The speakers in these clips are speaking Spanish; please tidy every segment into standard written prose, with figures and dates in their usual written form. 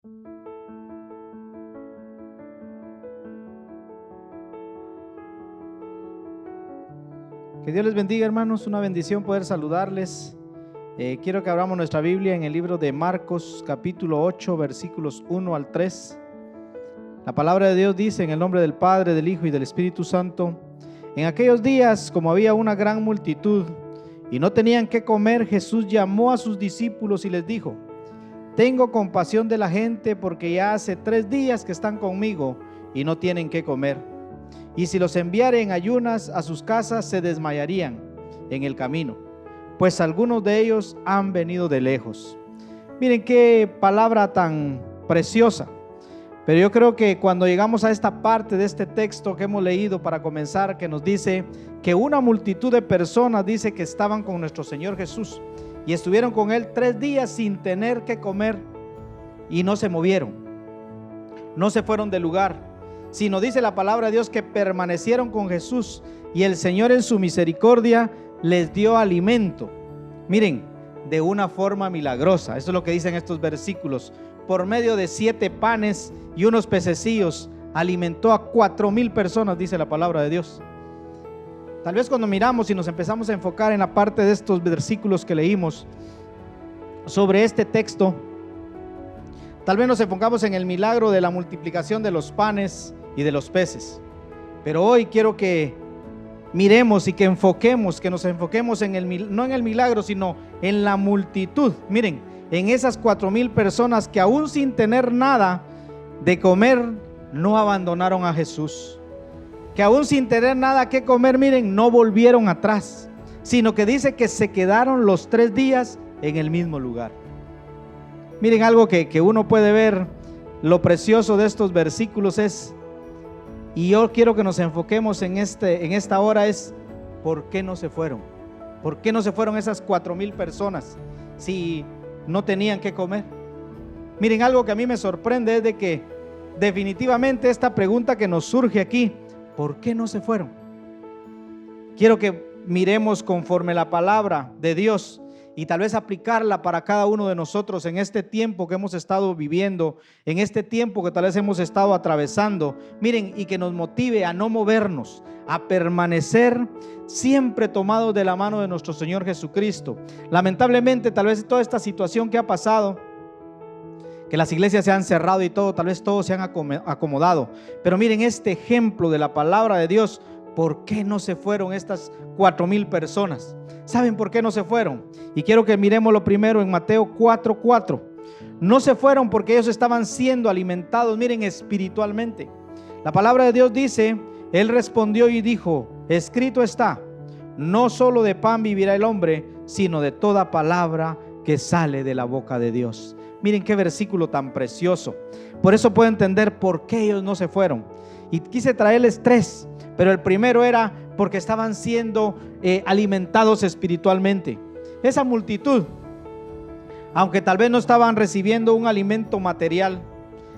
Que Dios les bendiga, hermanos, una bendición poder saludarles. Quiero que abramos nuestra Biblia en el libro de Marcos, capítulo 8, versículos 1 al 3. La palabra de Dios dice: en el nombre del Padre, del Hijo y del Espíritu Santo. En aquellos días, como había una gran multitud y no tenían qué comer, Jesús llamó a sus discípulos y les dijo: tengo compasión de la gente, porque ya hace 3 días que están conmigo y no tienen qué comer. Y si los enviare en ayunas a sus casas, se desmayarían en el camino, pues algunos de ellos han venido de lejos. Miren qué palabra tan preciosa. Pero yo creo que cuando llegamos a esta parte de este texto que hemos leído para comenzar, que nos dice que una multitud de personas dice que estaban con nuestro Señor Jesús y estuvieron con Él 3 días sin tener que comer y no se movieron, no se fueron del lugar, sino dice la palabra de Dios que permanecieron con Jesús y el Señor en su misericordia les dio alimento. Miren, de una forma milagrosa. Eso es lo que dicen estos versículos. Por medio de 7 panes y unos pececillos alimentó a 4,000 personas, dice la palabra de Dios. Tal vez cuando miramos y nos empezamos a enfocar en la parte de estos versículos que leímos sobre este texto, tal vez nos enfocamos en el milagro de la multiplicación de los panes y de los peces. Pero hoy quiero que miremos y que nos enfoquemos no en el milagro, sino en la multitud. Miren, en esas 4,000 personas que aún sin tener nada de comer, no abandonaron a Jesús. Que aún sin tener nada que comer, miren, no volvieron atrás, sino que dice que se quedaron los 3 días en el mismo lugar. Miren, algo que uno puede ver, lo precioso de estos versículos es, y yo quiero que nos enfoquemos en esta hora, es ¿por qué no se fueron? ¿Por qué no se fueron esas 4,000 personas si no tenían que comer? Miren, algo que a mí me sorprende es de que definitivamente esta pregunta que nos surge aquí, ¿por qué no se fueron? Quiero que miremos conforme la palabra de Dios y tal vez aplicarla para cada uno de nosotros en este tiempo que hemos estado viviendo, en este tiempo que tal vez hemos estado atravesando. Miren, y que nos motive a no movernos, a permanecer siempre tomados de la mano de nuestro Señor Jesucristo. Lamentablemente, tal vez toda esta situación que ha pasado, que las iglesias se han cerrado y todo, tal vez todos se han acomodado. Pero miren este ejemplo de la palabra de Dios. ¿Por qué no se fueron estas 4,000 personas? ¿Saben por qué no se fueron? Y quiero que miremos lo primero en Mateo 4:4. No se fueron porque ellos estaban siendo alimentados, miren, espiritualmente. La palabra de Dios dice: Él respondió y dijo, escrito está, no solo de pan vivirá el hombre, sino de toda palabra que sale de la boca de Dios. Miren qué versículo tan precioso. Por eso puedo entender por qué ellos no se fueron. Y quise traerles 3, pero el primero era porque estaban siendo alimentados espiritualmente. Esa multitud, aunque tal vez no estaban recibiendo un alimento material,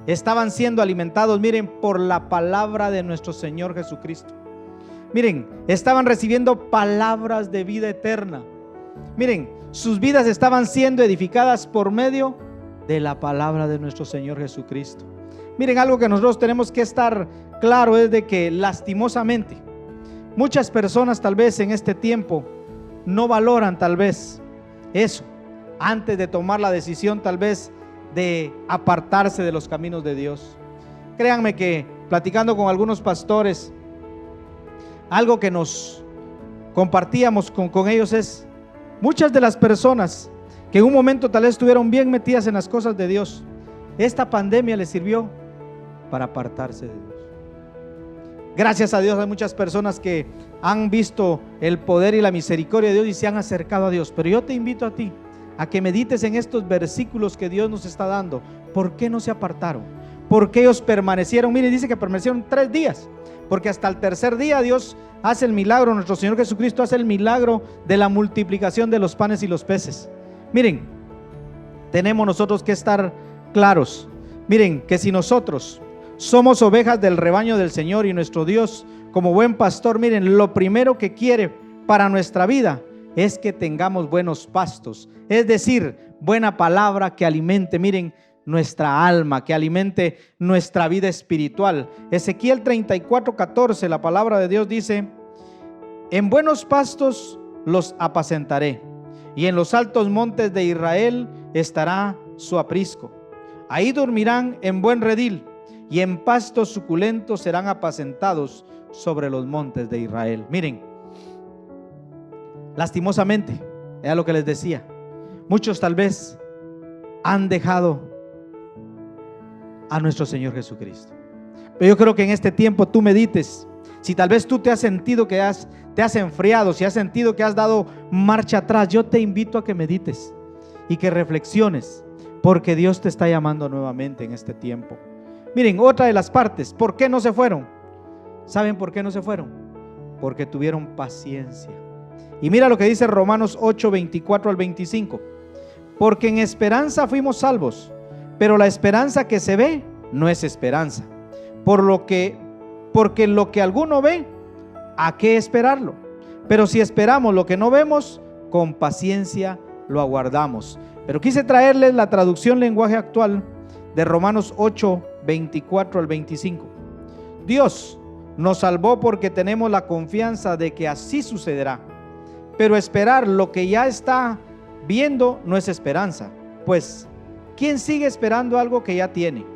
estaban siendo alimentados, miren, por la palabra de nuestro Señor Jesucristo. Miren, estaban recibiendo palabras de vida eterna. Miren, sus vidas estaban siendo edificadas por medio de la palabra de nuestro Señor Jesucristo. Miren, algo que nosotros tenemos que estar claro es de que lastimosamente muchas personas tal vez en este tiempo no valoran tal vez eso antes de tomar la decisión tal vez de apartarse de los caminos de Dios. Créanme que platicando con algunos pastores, algo que nos compartíamos con ellos es: muchas de las personas que en un momento tal vez estuvieron bien metidas en las cosas de Dios, esta pandemia les sirvió para apartarse de Dios. Gracias a Dios hay muchas personas que han visto el poder y la misericordia de Dios y se han acercado a Dios. Pero yo te invito a ti a que medites en estos versículos que Dios nos está dando. ¿Por qué no se apartaron? ¿Por qué ellos permanecieron? Mire, dice que permanecieron 3 días, porque hasta el tercer día Dios hace el milagro, nuestro Señor Jesucristo hace el milagro de la multiplicación de los panes y los peces. Miren, tenemos nosotros que estar claros. Miren, que si nosotros somos ovejas del rebaño del Señor y nuestro Dios, como buen pastor, miren, lo primero que quiere para nuestra vida es que tengamos buenos pastos, es decir, buena palabra que alimente. Miren, nuestra alma, que alimente nuestra vida espiritual. Ezequiel 34:14, la palabra de Dios dice: en buenos pastos los apacentaré, y en los altos montes de Israel estará su aprisco. Ahí dormirán en buen redil, y en pastos suculentos serán apacentados sobre los montes de Israel. Miren, lastimosamente, era lo que les decía, muchos tal vez han dejado a nuestro Señor Jesucristo. Pero yo creo que en este tiempo tú medites. Si tal vez tú te has sentido que te has enfriado, si has sentido que has dado marcha atrás, yo te invito a que medites y que reflexiones, porque Dios te está llamando nuevamente en este tiempo. Miren, otra de las partes, ¿por qué no se fueron? ¿Saben por qué no se fueron? Porque tuvieron paciencia. Y mira lo que dice Romanos 8:24-25. Porque en esperanza fuimos salvos, pero la esperanza que se ve no es esperanza. Porque lo que alguno ve, ¿a qué esperarlo? Pero si esperamos lo que no vemos, con paciencia lo aguardamos. Pero quise traerles la traducción lenguaje actual de Romanos 8:24-25. Dios nos salvó porque tenemos la confianza de que así sucederá. Pero esperar lo que ya está viendo no es esperanza. Pues, ¿quién sigue esperando algo que ya tiene?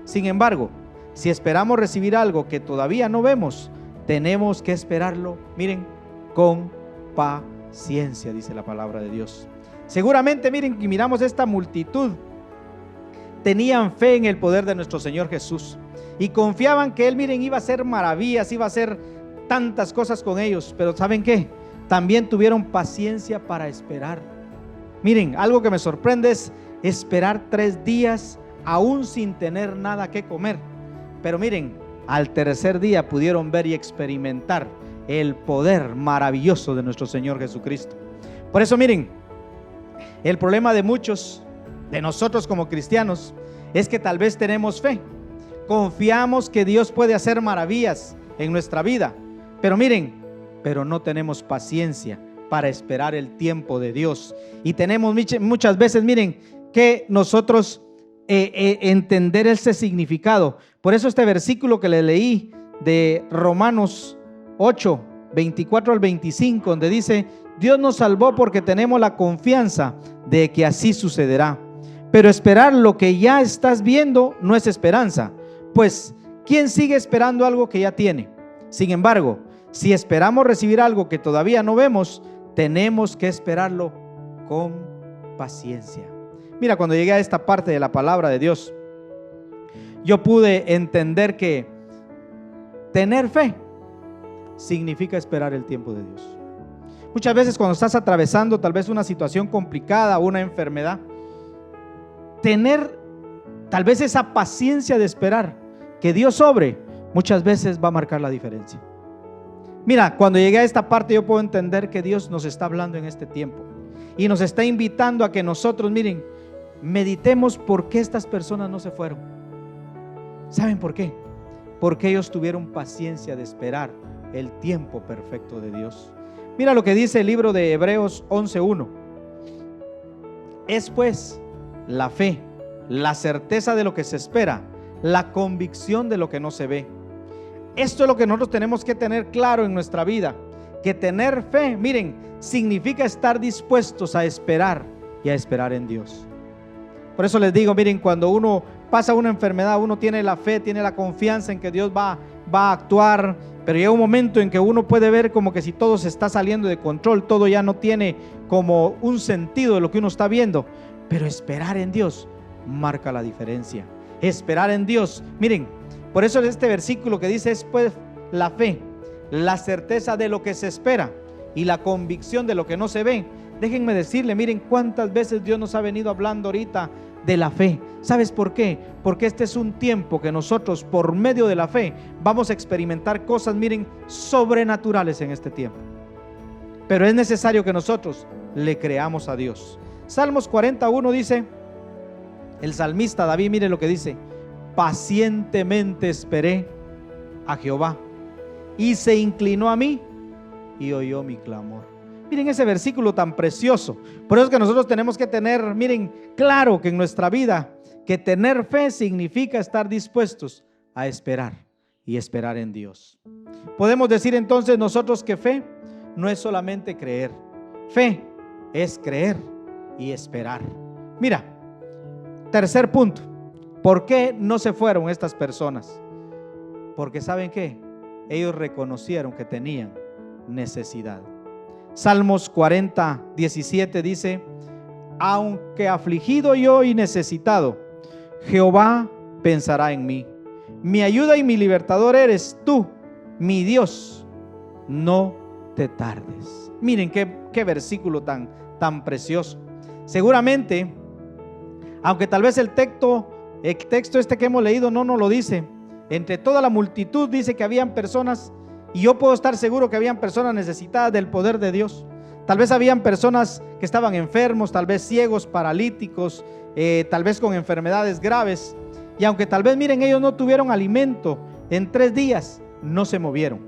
Sin embargo, si esperamos recibir algo que todavía no vemos, tenemos que esperarlo, miren, con paciencia, dice la palabra de Dios. Seguramente, miren, que miramos esta multitud, tenían fe en el poder de nuestro Señor Jesús y confiaban que Él, miren, iba a hacer maravillas, iba a hacer tantas cosas con ellos. Pero ¿saben qué? También tuvieron paciencia para esperar. Miren, algo que me sorprende es esperar 3 días aún sin tener nada que comer. Pero miren, al tercer día pudieron ver y experimentar el poder maravilloso de nuestro Señor Jesucristo. Por eso, miren, el problema de muchos, de nosotros como cristianos, es que tal vez tenemos fe, confiamos que Dios puede hacer maravillas en nuestra vida, pero miren, pero no tenemos paciencia para esperar el tiempo de Dios. Y tenemos muchas veces, miren, que nosotros entender ese significado. Por eso este versículo que le leí de Romanos 8:24-25, donde dice: Dios nos salvó porque tenemos la confianza de que así sucederá. Pero esperar lo que ya estás viendo no es esperanza. Pues, ¿quién sigue esperando algo que ya tiene? Sin embargo, si esperamos recibir algo que todavía no vemos, tenemos que esperarlo con paciencia. Mira, cuando llegué a esta parte de la palabra de Dios, yo pude entender que tener fe significa esperar el tiempo de Dios. Muchas veces cuando estás atravesando tal vez una situación complicada, una enfermedad, tener tal vez esa paciencia de esperar que Dios obre, muchas veces va a marcar la diferencia. Mira, cuando llegué a esta parte yo puedo entender que Dios nos está hablando en este tiempo y nos está invitando a que nosotros, miren, meditemos por qué estas personas no se fueron. ¿Saben por qué? Porque ellos tuvieron paciencia de esperar el tiempo perfecto de Dios. Mira lo que dice el libro de Hebreos 11:1. Es pues la fe, la certeza de lo que se espera, la convicción de lo que no se ve. Esto es lo que nosotros tenemos que tener claro en nuestra vida, que tener fe, miren, significa estar dispuestos a esperar y a esperar en Dios. Por eso les digo, miren, cuando uno pasa una enfermedad, uno tiene la fe, tiene la confianza en que Dios va a actuar, pero llega un momento en que uno puede ver como que si todo se está saliendo de control, todo ya no tiene como un sentido de lo que uno está viendo. Pero esperar en Dios marca la diferencia. Esperar en Dios, miren, por eso es este versículo que dice: es pues la fe, la certeza de lo que se espera y la convicción de lo que no se ve. Déjenme decirle, miren cuántas veces Dios nos ha venido hablando ahorita de la fe. ¿Sabes por qué? Porque este es un tiempo que nosotros, por medio de la fe, vamos a experimentar cosas, miren, sobrenaturales en este tiempo. Pero es necesario que nosotros le creamos a Dios. Salmos 41 dice, el salmista David, mire lo que dice: pacientemente esperé a Jehová y se inclinó a mí y oyó mi clamor. Miren ese versículo tan precioso. Por eso es que nosotros tenemos que tener, miren, claro que en nuestra vida, que tener fe significa estar dispuestos a esperar y esperar en Dios. Podemos decir entonces nosotros que fe no es solamente creer. Fe es creer y esperar. Mira, tercer punto. ¿Por qué no se fueron estas personas? Porque ¿saben qué? Ellos reconocieron que tenían necesidad. Salmos 40, 17 dice: aunque afligido yo y necesitado, Jehová pensará en mí. Mi ayuda y mi libertador eres tú, mi Dios. No te tardes. Miren qué versículo tan precioso. Seguramente, aunque tal vez el texto este que hemos leído no nos lo dice, entre toda la multitud dice que habían personas, y yo puedo estar seguro que habían personas necesitadas del poder de Dios. Tal vez habían personas que estaban enfermos, tal vez ciegos, paralíticos, tal vez con enfermedades graves. Y aunque tal vez, miren, ellos no tuvieron alimento en 3 días, no se movieron.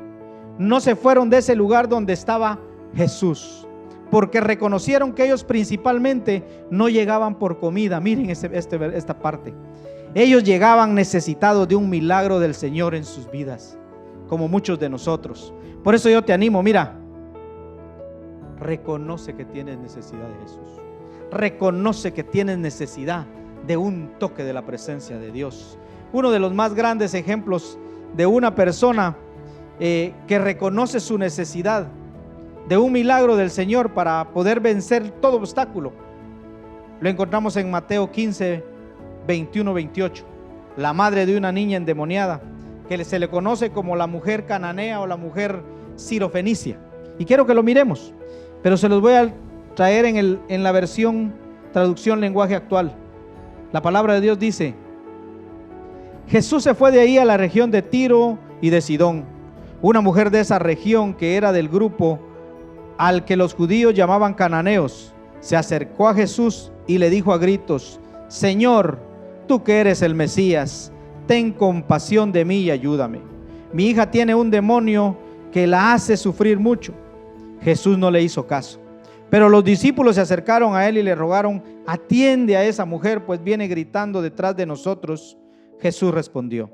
No se fueron de ese lugar donde estaba Jesús, porque reconocieron que ellos principalmente no llegaban por comida. Miren esta parte. Ellos llegaban necesitados de un milagro del Señor en sus vidas, como muchos de nosotros. Por eso yo te animo, mira, reconoce que tienes necesidad de Jesús. Reconoce que tienes necesidad de un toque de la presencia de Dios. Uno de los más grandes ejemplos de una persona que reconoce su necesidad de un milagro del Señor para poder vencer todo obstáculo, lo encontramos en Mateo 15, 21, 28. La madre de una niña endemoniada, que se le conoce como la mujer cananea o la mujer sirofenicia. Y quiero que lo miremos, pero se los voy a traer en la versión traducción lenguaje actual. La palabra de Dios dice: Jesús se fue de ahí a la región de Tiro y de Sidón. Una mujer de esa región, que era del grupo al que los judíos llamaban cananeos, se acercó a Jesús y le dijo a gritos: Señor, tú que eres el Mesías, ten compasión de mí y ayúdame. Mi hija tiene un demonio que la hace sufrir mucho. Jesús no le hizo caso, pero los discípulos se acercaron a él y le rogaron: atiende a esa mujer, pues viene gritando detrás de nosotros. Jesús respondió: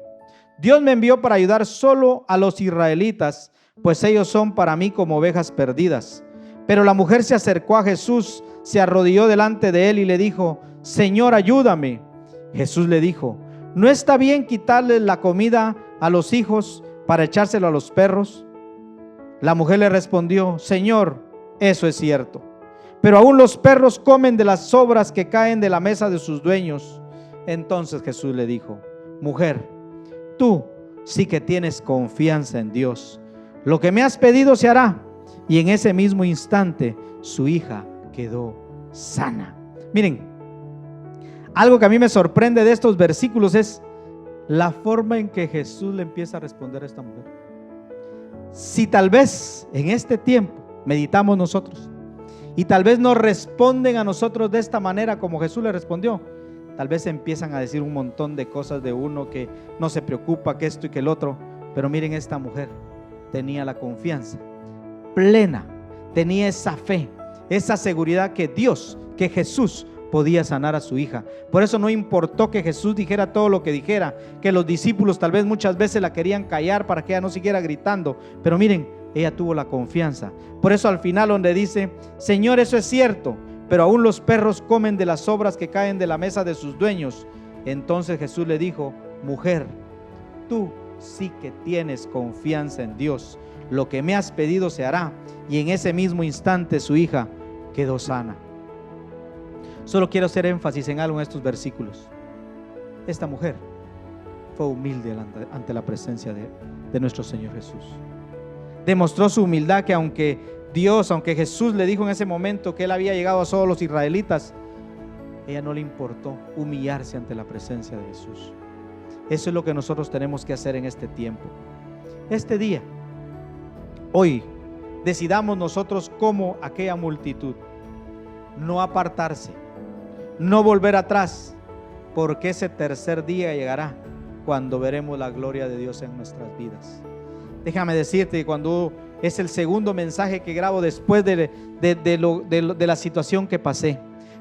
Dios me envió para ayudar solo a los israelitas, pues ellos son para mí como ovejas perdidas. Pero la mujer se acercó a Jesús, se arrodilló delante de él y le dijo: Señor, ayúdame. Jesús le dijo: ¿no está bien quitarle la comida a los hijos para echárselo a los perros? La mujer le respondió: Señor, eso es cierto, pero aún los perros comen de las sobras que caen de la mesa de sus dueños. Entonces Jesús le dijo: Mujer, tú sí que tienes confianza en Dios. Lo que me has pedido se hará. Y en ese mismo instante su hija quedó sana. Miren, algo que a mí me sorprende de estos versículos es la forma en que Jesús le empieza a responder a esta mujer. Si tal vez en este tiempo meditamos nosotros y tal vez nos responden a nosotros de esta manera como Jesús le respondió, tal vez empiezan a decir un montón de cosas de uno, que no se preocupa, que esto y que el otro. Pero miren, esta mujer tenía la confianza plena, tenía esa fe, esa seguridad que Dios, que Jesús podía sanar a su hija. Por eso no importó que Jesús dijera todo lo que dijera, que los discípulos tal vez muchas veces la querían callar para que ella no siguiera gritando, pero miren, ella tuvo la confianza. Por eso al final, donde dice: Señor, eso es cierto, pero aún los perros comen de las sobras que caen de la mesa de sus dueños. Entonces Jesús le dijo: Mujer, tú sí que tienes confianza en Dios. Lo que me has pedido se hará. Y en ese mismo instante su hija quedó sana. Solo quiero hacer énfasis en algo en estos versículos. Esta mujer fue humilde ante la presencia de nuestro Señor Jesús. Demostró su humildad, que aunque Jesús le dijo en ese momento que él había llegado a solo los israelitas, ella no le importó humillarse ante la presencia de Jesús. Eso es lo que nosotros tenemos que hacer en este tiempo. Este día, hoy, decidamos nosotros, como aquella multitud, no apartarse, no volver atrás, porque ese tercer día llegará cuando veremos la gloria de Dios en nuestras vidas. Déjame decirte que cuando es el segundo mensaje que grabo después de la situación que pasé,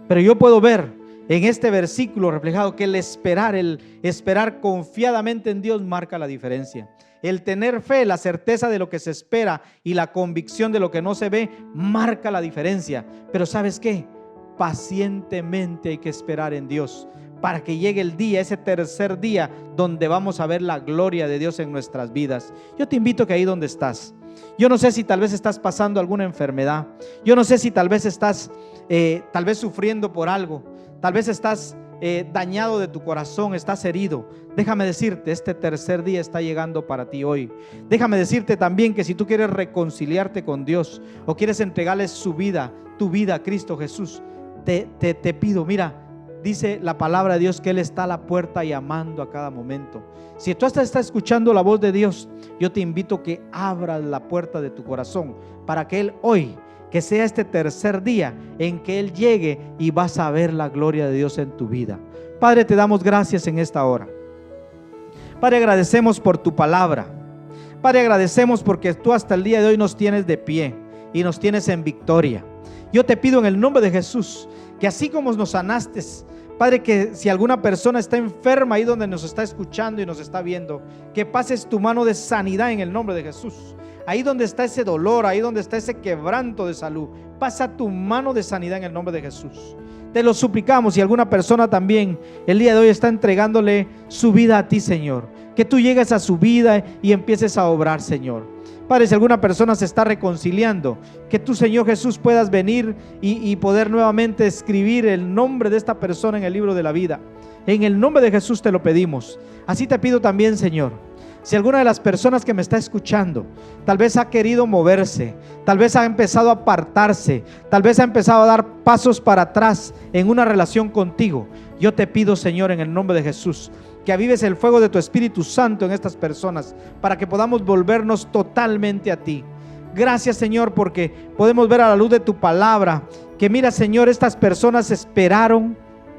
pero yo puedo ver en este versículo reflejado que el esperar confiadamente en Dios marca la diferencia. El tener fe, la certeza de lo que se espera y la convicción de lo que no se ve marca la diferencia. Pero ¿sabes qué? Pacientemente hay que esperar en Dios para que llegue el día, ese tercer día, donde vamos a ver la gloria de Dios en nuestras vidas. Yo te invito que ahí donde estás, yo no sé si tal vez estás pasando alguna enfermedad, yo no sé si tal vez estás tal vez sufriendo por algo, tal vez estás dañado de tu corazón, estás herido. Déjame decirte, este tercer día está llegando para ti hoy. Déjame decirte también que si tú quieres reconciliarte con Dios o quieres entregarle tu vida a Cristo Jesús, te pido, mira, dice la palabra de Dios que Él está a la puerta llamando a cada momento. Si tú estás escuchando la voz de Dios, yo te invito que abras la puerta de tu corazón para que Él hoy, que sea este tercer día en que Él llegue y vas a ver la gloria de Dios en tu vida. Padre, te damos gracias en esta hora. Padre, agradecemos por tu palabra. Padre, agradecemos porque tú hasta el día de hoy nos tienes de pie y nos tienes en victoria. Yo te pido en el nombre de Jesús que así como nos sanaste, Padre, que si alguna persona está enferma ahí donde nos está escuchando y nos está viendo, que pases tu mano de sanidad en el nombre de Jesús. Ahí donde está ese dolor, ahí donde está ese quebranto de salud, pasa tu mano de sanidad en el nombre de Jesús. Te lo suplicamos. Si alguna persona también el día de hoy está entregándole su vida a ti, Señor, que tú llegues a su vida y empieces a obrar, Señor. Padre, si alguna persona se está reconciliando, que tú, Señor Jesús, puedas venir y poder nuevamente escribir el nombre de esta persona en el libro de la vida. En el nombre de Jesús te lo pedimos. Así te pido también, Señor, si alguna de las personas que me está escuchando tal vez ha querido moverse, tal vez ha empezado a apartarse, tal vez ha empezado a dar pasos para atrás en una relación contigo, yo te pido, Señor, en el nombre de Jesús, que avives el fuego de tu Espíritu Santo en estas personas para que podamos volvernos totalmente a ti. Gracias, Señor, porque podemos ver a la luz de tu palabra que, mira, Señor, estas personas esperaron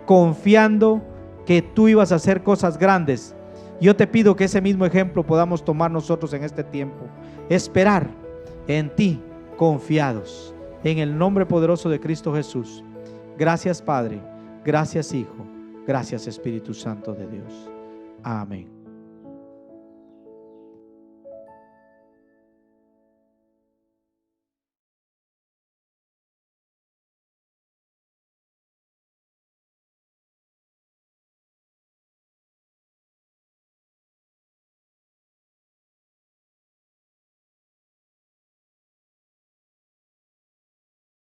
confiando que tú ibas a hacer cosas grandes. Yo te pido que ese mismo ejemplo podamos tomar nosotros en este tiempo. Esperar en ti, confiados, en el nombre poderoso de Cristo Jesús. Gracias, Padre. Gracias, Hijo. Gracias, Espíritu Santo de Dios. Amén.